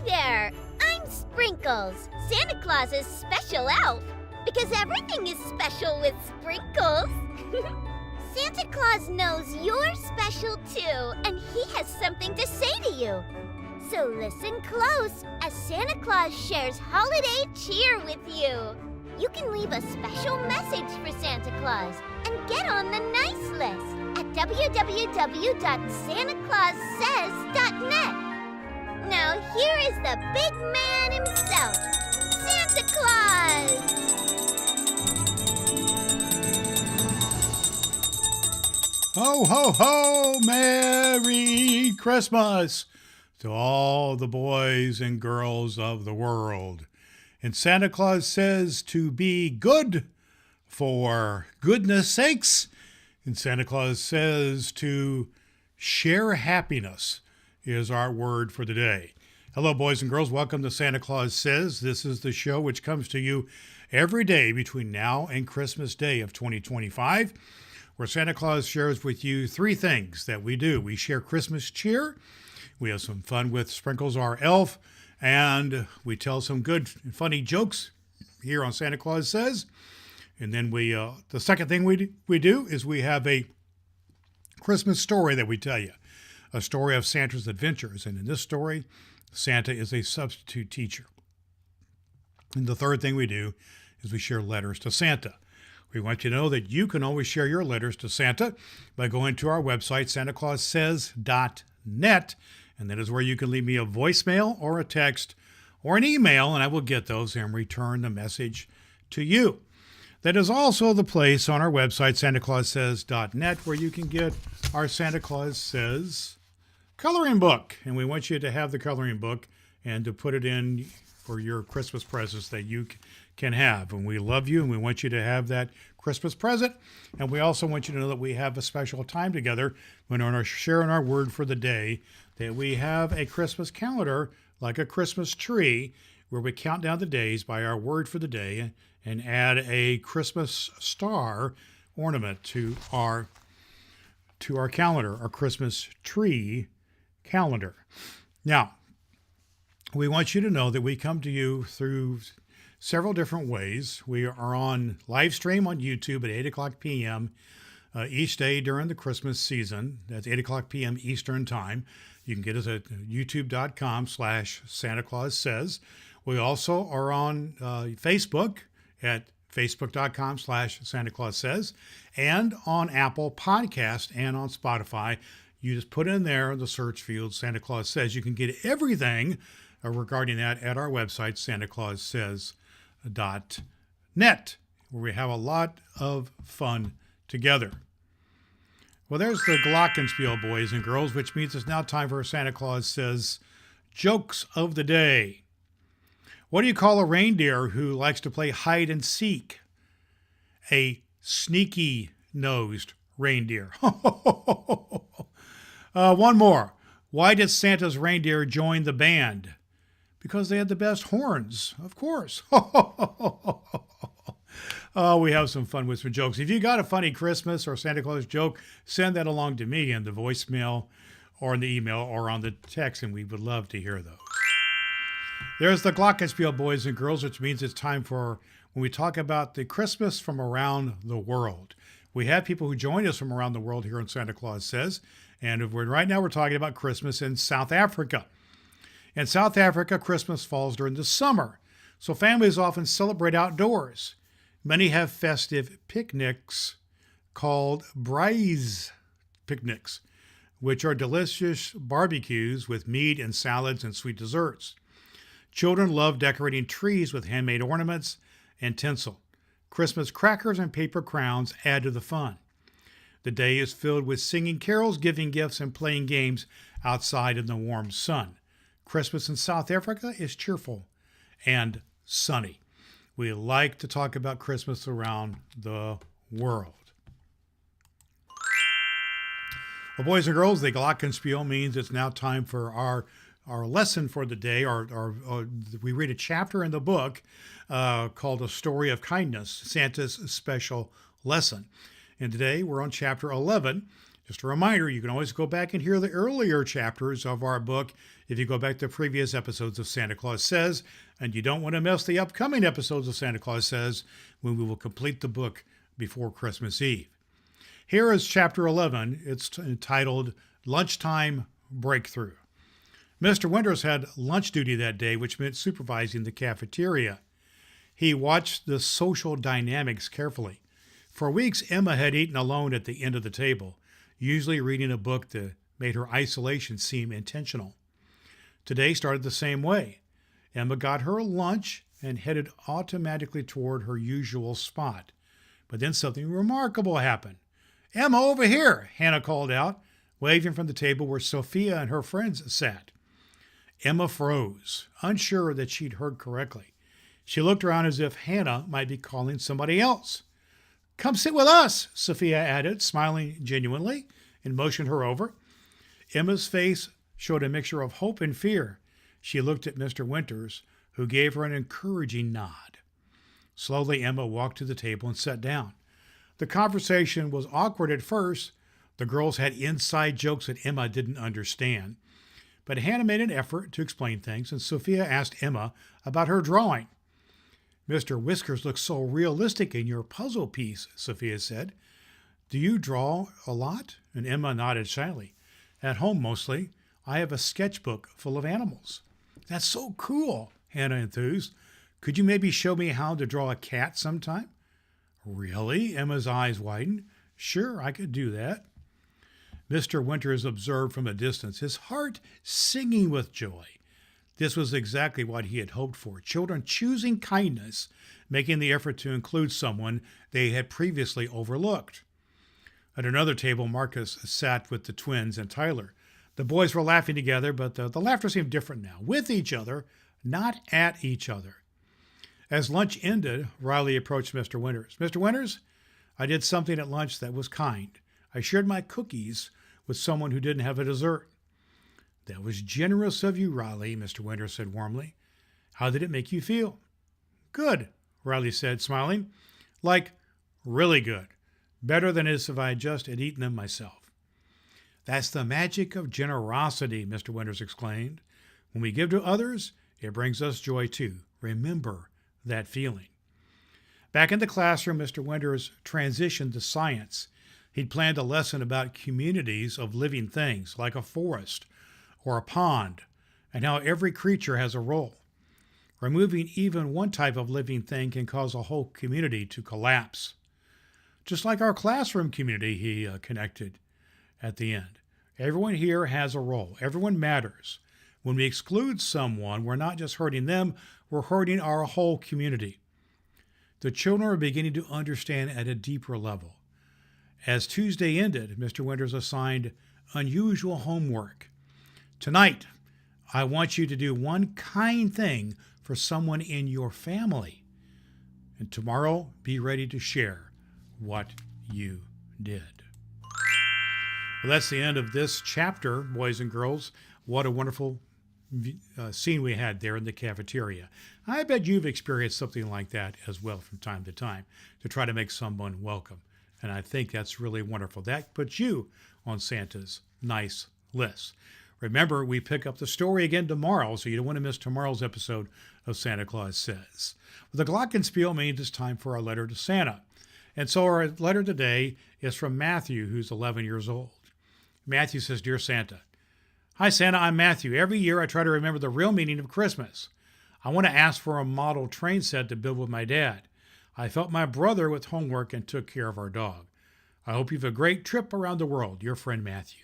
there! I'm Sprinkles, Santa Claus's special elf. Because everything is special with sprinkles. Santa Claus knows you're special too, and he has something to say to you. So listen close as Santa Claus shares holiday cheer with you. You can leave a special message for Santa Claus and get on the nice list at www.santaclaussays.net. Now here is the big man himself, Santa Claus! Ho, ho, ho! Merry Christmas to all the boys and girls of the world. And Santa Claus says to be good for goodness sakes. And Santa Claus says to share happiness is our word for today. Hello, boys and girls. Welcome to Santa Claus Says. This is the show which comes to you every day between now and Christmas Day of 2025, where Santa Claus shares with you three things that we do. We share Christmas cheer, we have some fun with Sprinkles, our elf, and we tell some good and funny jokes here on Santa Claus Says. And then the second thing we do is we have a Christmas story that we tell you, a story of Santa's adventures. And in this story, Santa is a substitute teacher. And the third thing we do is we share letters to Santa. We want you to know that you can always share your letters to Santa by going to our website, santaclaussays.net, and that is where you can leave me a voicemail or a text or an email, and I will get those and return the message to you. That is also the place on our website, santaclaussays.net, where you can get our Santa Claus Says coloring book. And we want you to have the coloring book and to put it in for your Christmas presents that you can have. And we love you, and we want you to have that Christmas present. And we also want you to know that we have a special time together when we're sharing our word for the day, that we have a Christmas calendar like a Christmas tree where we count down the days by our word for the day and add a Christmas star ornament to our calendar, our Christmas tree calendar. Now, we want you to know that we come to you through several different ways. We are on live stream on YouTube at 8 o'clock p.m. Each day during the Christmas season. That's 8 o'clock p.m. Eastern Time. You can get us at youtube.com/Santa Claus Says. We also are on Facebook at facebook.com/Santa Claus Says, and on Apple Podcast and on Spotify. You just put in there in the search field Santa Claus Says. You can get everything regarding that at our website, santaclaussays.net, where we have a lot of fun together. Well, there's the glockenspiel, boys and girls, which means it's now time for Santa Claus Says Jokes of the Day. What do you call a reindeer who likes to play hide and seek? A sneaky-nosed reindeer. One more. Why did Santa's reindeer join the band? Because they had the best horns, of course. We have some fun with some jokes. If you got a funny Christmas or Santa Claus joke, send that along to me in the voicemail or in the email or on the text, and we would love to hear those. There's the glockenspiel, boys and girls, which means it's time for when we talk about the Christmas from around the world. We have people who join us from around the world here on Santa Claus Says, and right now we're talking about Christmas in South Africa. In South Africa, Christmas falls during the summer, so families often celebrate outdoors. Many have festive picnics called braais picnics, which are delicious barbecues with meat and salads and sweet desserts. Children love decorating trees with handmade ornaments and tinsel. Christmas crackers and paper crowns add to the fun. The day is filled with singing carols, giving gifts, and playing games outside in the warm sun. Christmas in South Africa is cheerful and sunny. We like to talk about Christmas around the world. Well, boys and girls, the glockenspiel means it's now time for our lesson for the day. We read a chapter in the book called A Story of Kindness, Santa's Special Lesson. And today we're on chapter 11, Just a reminder, you can always go back and hear the earlier chapters of our book if you go back to previous episodes of Santa Claus Says, and you don't want to miss the upcoming episodes of Santa Claus Says when we will complete the book before Christmas Eve. Here is chapter 11. It's entitled Lunchtime Breakthrough. Mr. Winters had lunch duty that day, which meant supervising the cafeteria. He watched the social dynamics carefully. For weeks, Emma had eaten alone at the end of the table, usually reading a book that made her isolation seem intentional. Today started the same way. Emma got her lunch and headed automatically toward her usual spot. But then something remarkable happened. "Emma, over here," Hannah called out, waving from the table where Sophia and her friends sat. Emma froze, unsure that she'd heard correctly. She looked around as if Hannah might be calling somebody else. "Come sit with us," Sophia added, smiling genuinely, and motioned her over. Emma's face showed a mixture of hope and fear. She looked at Mr. Winters, who gave her an encouraging nod. Slowly, Emma walked to the table and sat down. The conversation was awkward at first. The girls had inside jokes that Emma didn't understand. But Hannah made an effort to explain things, and Sophia asked Emma about her drawing. "Mr. Whiskers looks so realistic in your puzzle piece," Sophia said. "Do you draw a lot?" And Emma nodded shyly. "At home, mostly. I have a sketchbook full of animals." "That's so cool," Hannah enthused. "Could you maybe show me how to draw a cat sometime?" "Really?" Emma's eyes widened. "Sure, I could do that." Mr. Winters observed from a distance, his heart singing with joy. This was exactly what he had hoped for. Children choosing kindness, making the effort to include someone they had previously overlooked. At another table, Marcus sat with the twins and Tyler. The boys were laughing together, but the laughter seemed different now. With each other, not at each other. As lunch ended, Riley approached Mr. Winters. "Mr. Winters, I did something at lunch that was kind. I shared my cookies with someone who didn't have a dessert." "That was generous of you, Riley," Mr. Winters said warmly. "How did it make you feel?" "Good," Riley said, smiling. "Like, really good. Better than as if I just had eaten them myself." "That's the magic of generosity," Mr. Winters exclaimed. "When we give to others, it brings us joy too. Remember that feeling." Back in the classroom, Mr. Winters transitioned to science. He'd planned a lesson about communities of living things, like a forest or a pond, and how every creature has a role. Removing even one type of living thing can cause a whole community to collapse. Just like our classroom community, he connected at the end. Everyone here has a role. Everyone matters. When we exclude someone, we're not just hurting them, we're hurting our whole community. The children are beginning to understand at a deeper level. As Tuesday ended, Mr. Winters assigned unusual homework. "Tonight, I want you to do one kind thing for someone in your family. And tomorrow, be ready to share what you did." Well, that's the end of this chapter, boys and girls. What a wonderful scene we had there in the cafeteria. I bet you've experienced something like that as well from time to time, to try to make someone welcome. And I think that's really wonderful. That puts you on Santa's nice list. Remember, we pick up the story again tomorrow, so you don't want to miss tomorrow's episode of Santa Claus Says. Well, the glockenspiel means it's time for our letter to Santa. And so our letter today is from Matthew, who's 11 years old. Matthew says, "Dear Santa, Hi, Santa, I'm Matthew. Every year I try to remember the real meaning of Christmas. I want to ask for a model train set to build with my dad. I helped my brother with homework and took care of our dog. I hope you have a great trip around the world. Your friend, Matthew."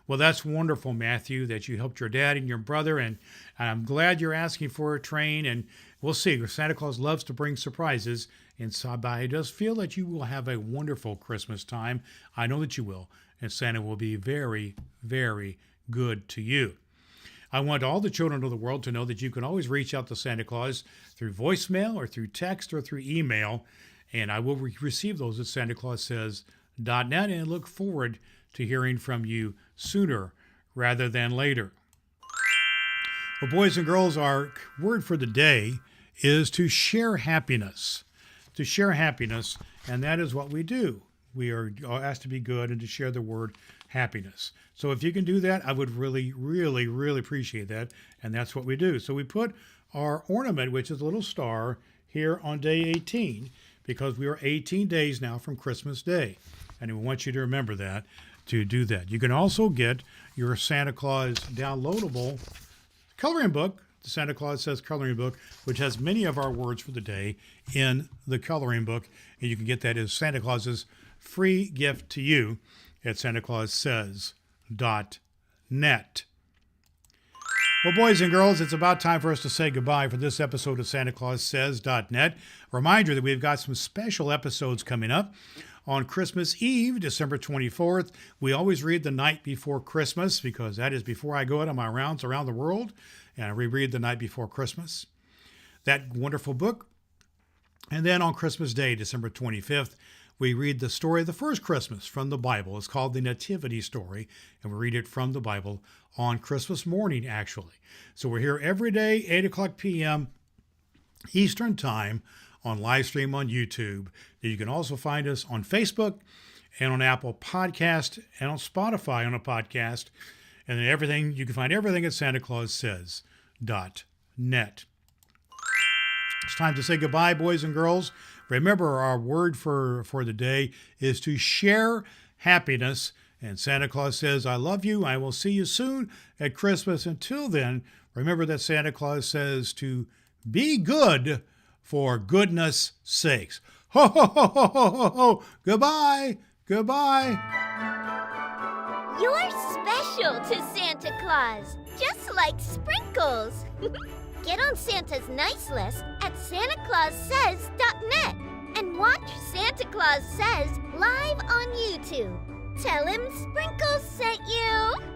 Well, that's wonderful, Matthew, that you helped your dad and your brother, and I'm glad you're asking for a train, and we'll see. Santa Claus loves to bring surprises, and so I just feel that you will have a wonderful Christmas time. I know that you will, and Santa will be very, very good to you. I want all the children of the world to know that you can always reach out to Santa Claus through voicemail or through text or through email, and I will receive those at santaclaussays.net and look forward to hearing from you sooner rather than later. Well, boys and girls, our word for the day is to share happiness. To share happiness, and that is what we do. We are asked to be good and to share the word happiness. So if you can do that, I would really, really, really appreciate that. And that's what we do. So we put our ornament, which is a little star, here on day 18 because we are 18 days now from Christmas Day. And we want you to remember that, to do that. You can also get your Santa Claus downloadable coloring book, the Santa Claus Says coloring book, which has many of our words for the day in the coloring book. And you can get that as Santa Claus's free gift to you at SantaClausSays.net. Well, boys and girls, it's about time for us to say goodbye for this episode of SantaClausSays.net. Reminder that we've got some special episodes coming up. On Christmas Eve, December 24th, we always read the night before Christmas because that is before I go out on my rounds around the world, and I reread the night before Christmas. That wonderful book. And then on Christmas Day, December 25th, we read the story of the first Christmas from the Bible. It's called the Nativity Story, and we read it from the Bible on Christmas morning, actually. So we're here every day, 8 o'clock p.m. Eastern Time, on live stream on YouTube. You can also find us on Facebook and on Apple Podcast and on Spotify on a podcast. And then everything, you can find everything at SantaClausSays.net. It's time to say goodbye, boys and girls. Remember, our word for the day is to share happiness. And Santa Claus says, I love you. I will see you soon at Christmas. Until then, remember that Santa Claus says to be good for goodness sakes. Ho, ho, ho, ho, ho, ho, ho. Goodbye. Goodbye. You're special to Santa Claus, just like sprinkles. Get on Santa's nice list at SantaClausSays.net and watch Santa Claus Says live on YouTube. Tell him Sprinkles sent you.